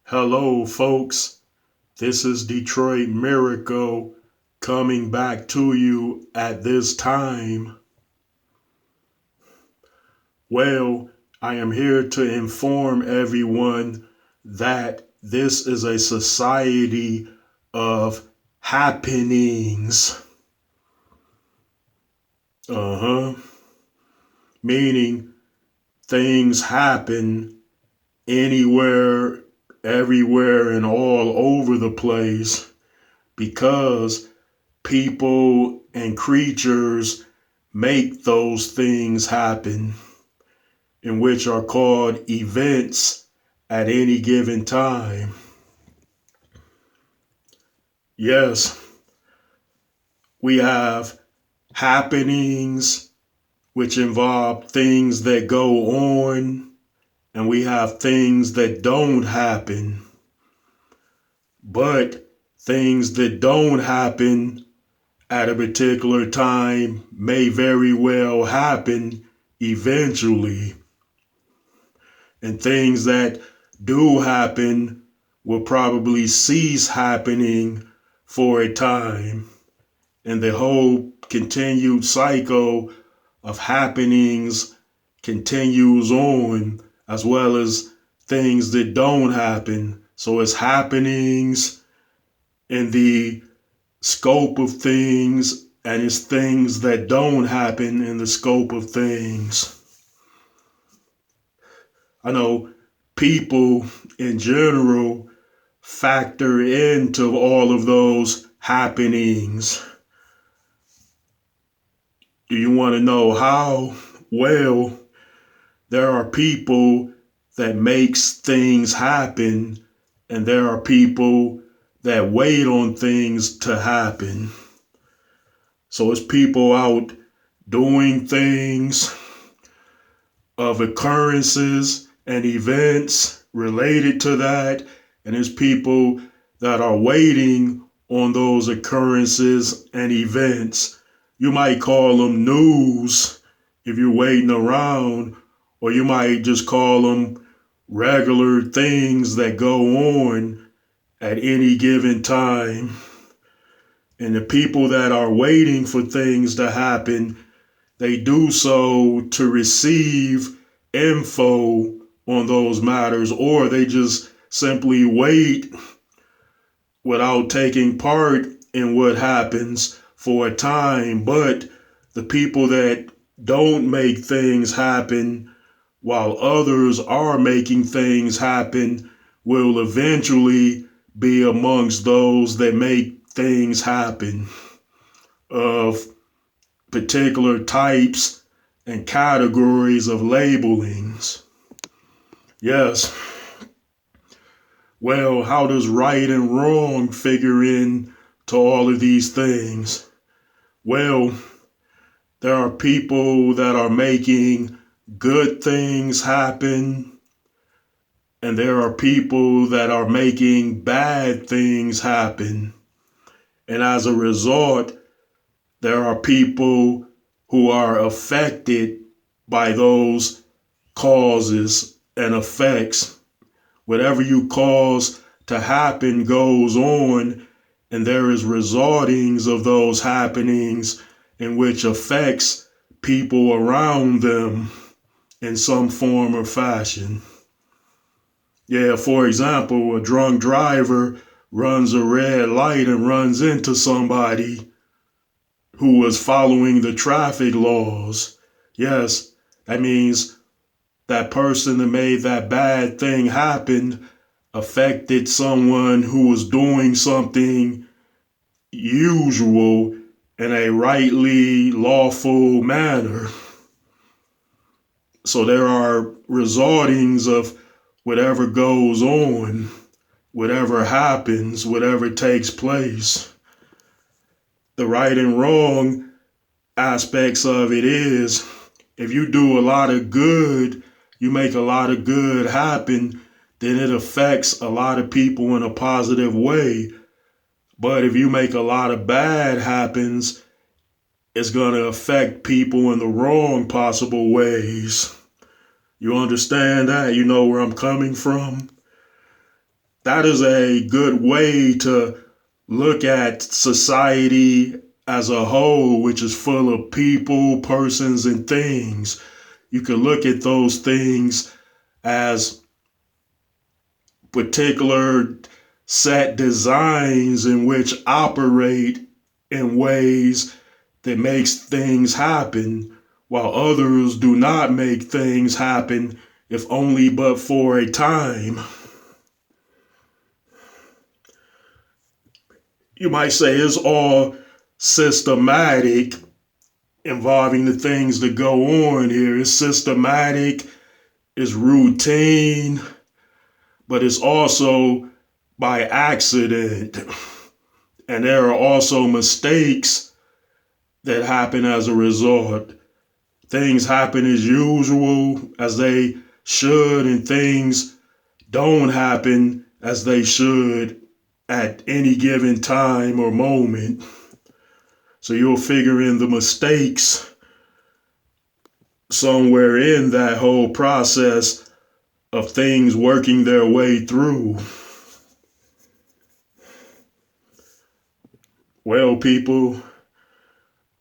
Hello, folks. This is Detroit Miracle coming back to you at this time. Well, I am here to inform everyone that this is a society of happenings. Meaning things happen anywhere, everywhere, and all over the place because people and creatures make those things happen, in which are called events at any given time. Yes, we have happenings which involve things that go on, and we have things that don't happen. But things that don't happen at a particular time may very well happen eventually. And things that do happen will probably cease happening for a time. And the whole continued cycle of happenings continues on, as well as things that don't happen. So it's happenings in the scope of things, and it's things that don't happen in the scope of things. I know people in general factor into all of those happenings. Do you want to know how? Well, there are people that makes things happen, and there are people that wait on things to happen. So it's people out doing things of occurrences and events related to that, and it's people that are waiting on those occurrences and events. You might call them news if you're waiting around, or you might just call them regular things that go on at any given time. And the people that are waiting for things to happen, they do so to receive info on those matters, or they just simply wait without taking part in what happens for a time. But the people that don't make things happen while others are making things happen will eventually be amongst those that make things happen of particular types and categories of labelings. Yes. Well, how does right and wrong figure in to all of these things? Well, there are people that are making good things happen, and there are people that are making bad things happen. And as a result, there are people who are affected by those causes and effects. Whatever you cause to happen goes on, and there is resultings of those happenings in which affects people around them in some form or fashion. Yeah, for example, a drunk driver runs a red light and runs into somebody who was following the traffic laws. Yes, that means that person that made that bad thing happen affected someone who was doing something usual in a rightly lawful manner. So there are resultings of whatever goes on, whatever happens, whatever takes place. The right and wrong aspects of it is, if you do a lot of good, you make a lot of good happen, then it affects a lot of people in a positive way. But if you make a lot of bad happens, it's going to affect people in the wrong possible ways. You understand that? You know where I'm coming from? that is a good way to look at society as a whole, which is full of people, persons, and things. You can look at those things as particular set designs in which operate in ways that makes things happen, while others do not make things happen, if only but for a time. You might say it's all systematic involving the things that go on here. It's systematic, it's routine, but it's also by accident. And there are also mistakes that happen as a result. Things happen as usual, as they should, and things don't happen as they should at any given time or moment. So you'll figure in the mistakes somewhere in that whole process of things working their way through. Well, people,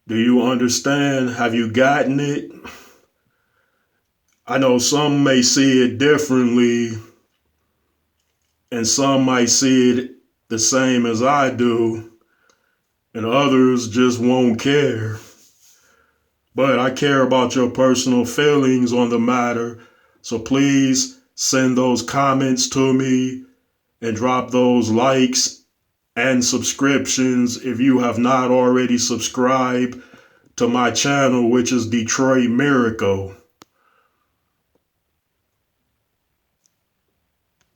do you understand? Have you gotten it? I know some may see it differently, and some might see it the same as I do, and others just won't care. But I care about your personal feelings on the matter, so please send those comments to me and drop those likes and subscriptions if you have not already subscribed to my channel, which is Detroit Miracle.